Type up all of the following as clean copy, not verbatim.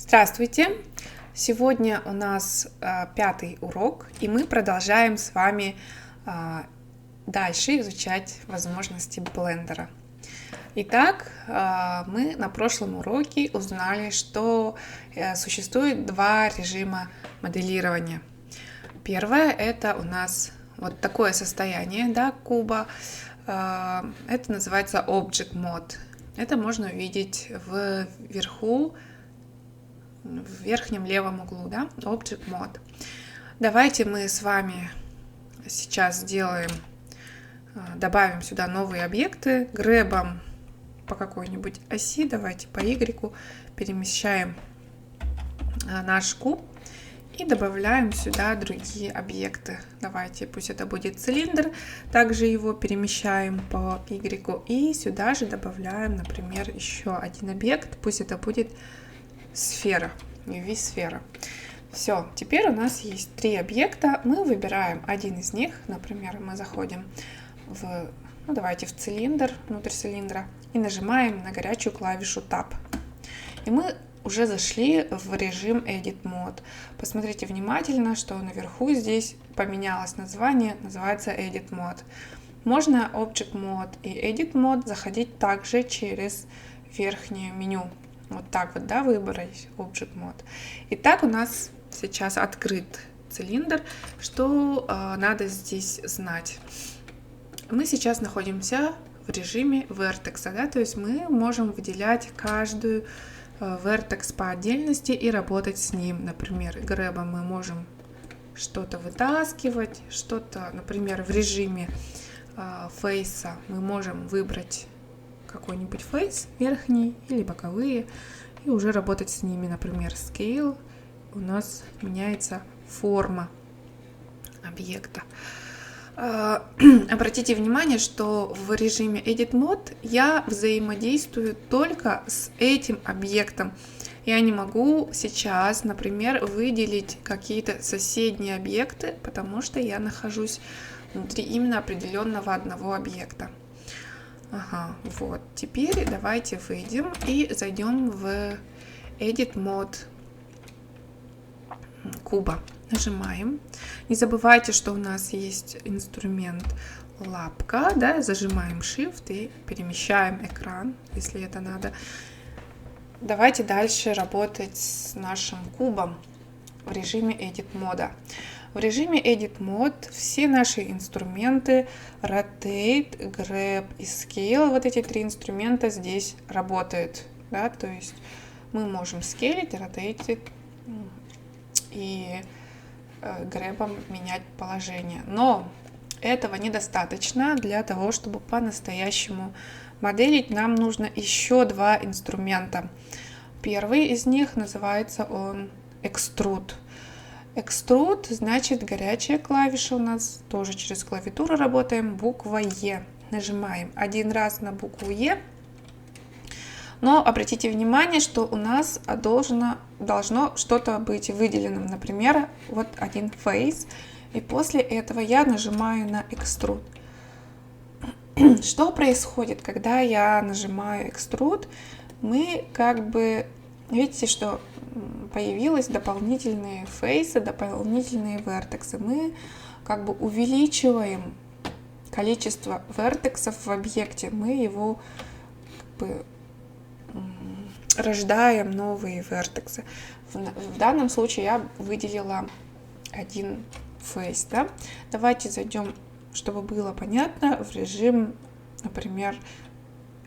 Здравствуйте! Сегодня у нас пятый урок, и мы продолжаем с вами дальше изучать возможности блендера. Итак, мы на прошлом уроке узнали, что существует два режима моделирования. Первое — это у нас вот такое состояние, да, куба. Это называется Object Mode. Это можно увидеть вверху, в верхнем левом углу, да, Object Mode. Давайте мы с вами сейчас добавим сюда новые объекты, грэбом по какой-нибудь оси, давайте по Y, перемещаем наш куб и добавляем сюда другие объекты. Давайте, пусть это будет цилиндр, также его перемещаем по Y, и сюда же добавляем, например, еще один объект, пусть это будет сфера, UV-сфера. Все, теперь у нас есть три объекта. Мы выбираем один из них. Например, мы заходим давайте в цилиндр, внутрь цилиндра, и нажимаем на горячую клавишу Tab. И мы уже зашли в режим Edit Mode. Посмотрите внимательно, что наверху здесь поменялось название, называется Edit Mode. Можно Object Mode и Edit Mode заходить также через верхнее меню. Вот так вот, да, выбрать Object Mode. Итак, у нас сейчас открыт цилиндр. Что надо здесь знать? Мы сейчас находимся в режиме Vertex, да, то есть мы можем выделять каждую Vertex по отдельности и работать с ним. Например, грэбом мы можем что-то вытаскивать, что-то, например, в режиме фейса мы можем выбрать какой-нибудь фейс, верхний или боковые, и уже работать с ними. Например, Scale, у нас меняется форма объекта. Обратите внимание, что в режиме Edit Mode я взаимодействую только с этим объектом. Я не могу сейчас, например, выделить какие-то соседние объекты, потому что я нахожусь внутри именно определенного одного объекта. Ага, вот. Теперь давайте выйдем и зайдем в Edit Mode куба. Нажимаем. Не забывайте, что у нас есть инструмент лапка, да, зажимаем Shift и перемещаем экран, если это надо. Давайте дальше работать с нашим кубом в режиме Edit Mode. В режиме Edit Mode все наши инструменты Rotate, Grab и Scale, вот эти три инструмента здесь работают, да, то есть мы можем скейлить, ротейтить и грэбом менять положение. Но этого недостаточно. Для того, чтобы по-настоящему моделить, нам нужно еще два инструмента. Первый из них называется Extrude. Extrude значит горячая клавиша у нас, тоже через клавиатуру работаем, буква E. Нажимаем один раз на букву E. Но обратите внимание, что у нас должно что-то быть выделенным. Например, вот один фейс. И после этого я нажимаю на Extrude. Что происходит, когда я нажимаю Extrude? Мы видите, что появились дополнительные фейсы, дополнительные вертексы. Мы увеличиваем количество вертексов в объекте. Мы его рождаем новые вертексы. В данном случае я выделила один фейс. Да? Давайте зайдем, чтобы было понятно, в режим, например,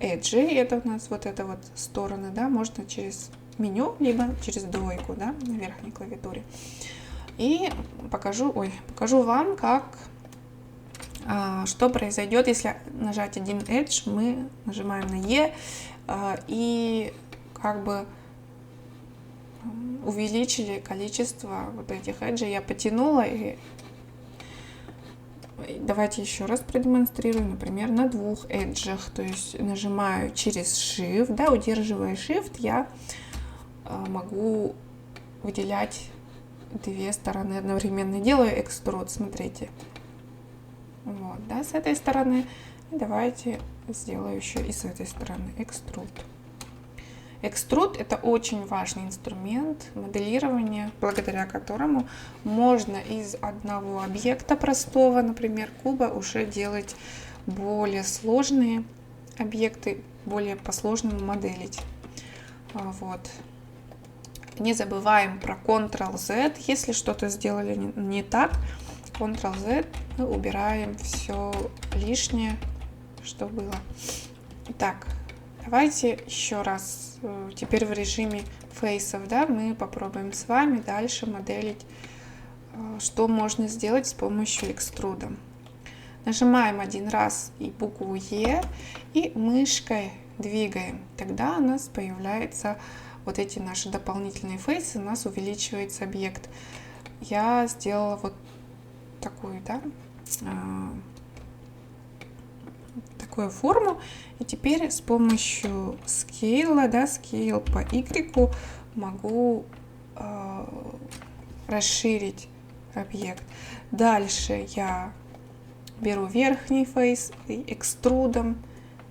Edge. Это у нас вот эта вот сторона, да, можно через меню, либо через двойку, да, на верхней клавиатуре. И покажу вам, что произойдет, если нажать один Edge. Мы нажимаем на E и увеличили количество вот этих эджей. Я потянула, и давайте еще раз продемонстрирую, например, на двух эджах. То есть нажимаю через Shift, да, удерживая Shift, я могу выделять две стороны одновременно. Делаю Extrude, смотрите. Вот, да, с этой стороны. И давайте сделаю еще и с этой стороны Extrude. Экструд — это очень важный инструмент моделирования, благодаря которому можно из одного объекта простого, например, куба, уже делать более сложные объекты, более по-сложному моделить. Вот. Не забываем про Ctrl-Z. Если что-то сделали не так, Ctrl-Z, мы убираем все лишнее, что было. Итак, давайте еще раз, теперь в режиме фейсов, да, мы попробуем с вами дальше моделить, что можно сделать с помощью экструда. Нажимаем один раз и букву Е и мышкой двигаем. Тогда у нас появляются вот эти наши дополнительные фейсы, у нас увеличивается объект. Я сделала вот такую, да, такую форму. И теперь с помощью scale, да, scale по Y могу расширить объект. Дальше я беру верхний фейс и экструдом,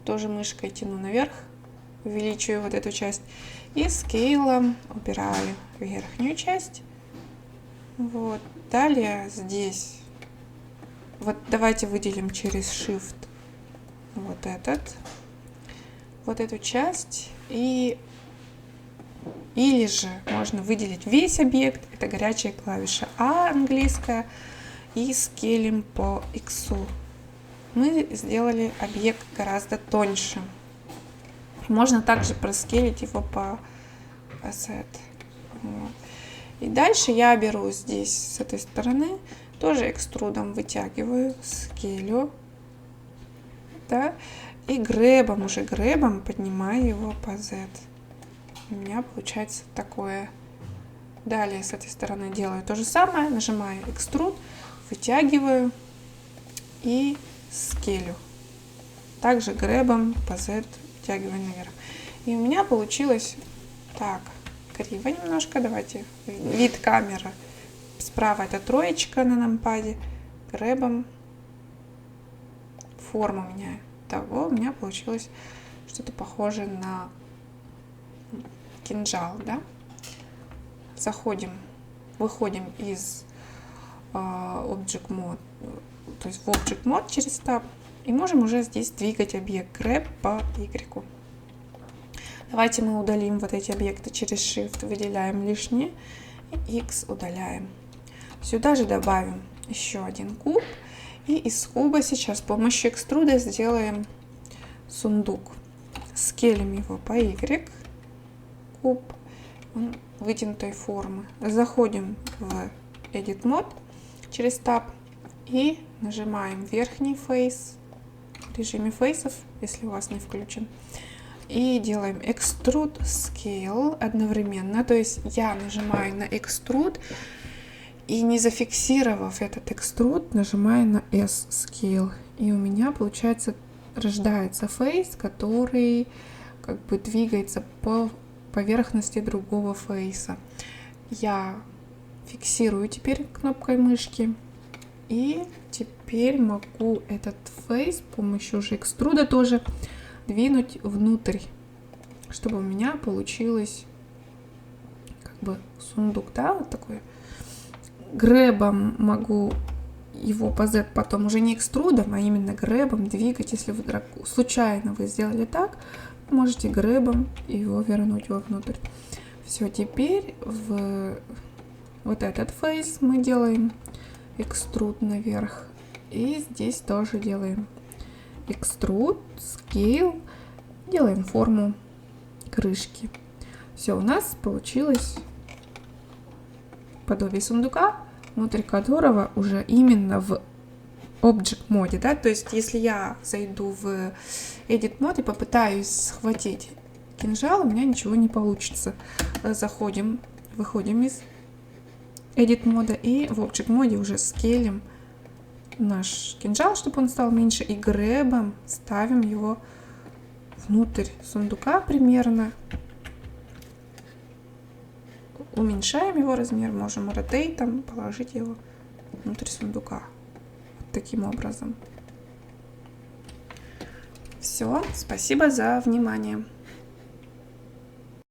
тоже мышкой тяну наверх, увеличиваю вот эту часть. И скейлом убираю верхнюю часть. Вот. Далее здесь, вот давайте выделим через Shift вот эту часть. Или же можно выделить весь объект, это горячая клавиша А английская, и скейлим по X. Мы сделали объект гораздо тоньше. Можно также проскейлить его по Z. Вот. И дальше я беру здесь с этой стороны, тоже экструдом вытягиваю, скейлю, да, и грэбом поднимаю его по Z. У меня получается такое. Далее с этой стороны делаю то же самое, нажимаю экструд, вытягиваю и скейлю. Также грэбом по Z втягиваю наверх. И у меня получилось так, криво немножко. Давайте вид камеры. Справа это троечка на нампаде. Грэбом форму меняю. Того у меня получилось что-то похожее на кинжал, да? Выходим из Object Mode, то есть в Object Mode через Tab, и можем уже здесь двигать объект Grab по Y. Давайте мы удалим вот эти объекты через Shift, выделяем лишнее, и X удаляем. Сюда же добавим еще один куб, и из куба сейчас с помощью экструда сделаем сундук. Скелим его по Y, куб, он вытянутой формы. Заходим в Edit Mode через Tab и нажимаем верхний фейс в режиме фейсов, если у вас не включен. И делаем Extrude Scale одновременно. То есть я нажимаю на Extrude и, не зафиксировав этот Extrude, нажимаю на S Scale. И у меня получается рождается фейс, который как бы двигается по поверхности другого фейса. Я фиксирую теперь кнопкой мышки. И теперь могу этот фейс с помощью уже экструда тоже двинуть внутрь, чтобы у меня получилось как бы сундук, да, вот такой. Грэбом могу его по Z потом уже не экструдом, а именно грэбом двигать. Если вы случайно вы сделали так, можете грэбом его вернуть вовнутрь. Все, теперь в вот этот фейс мы делаем экструд наверх. И здесь тоже делаем экструд, скейл, делаем форму крышки. Все, у нас получилось подобие сундука, внутри которого уже именно в Object моде, да, то есть если я зайду в Edit мод и попытаюсь схватить кинжал, у меня ничего не получится. Выходим из Edit мода и в Object моде уже скейлим наш кинжал, чтобы он стал меньше, и грэбом ставим его внутрь сундука примерно. Уменьшаем его размер, можем ротейтом положить его внутрь сундука. Вот таким образом. Все, спасибо за внимание.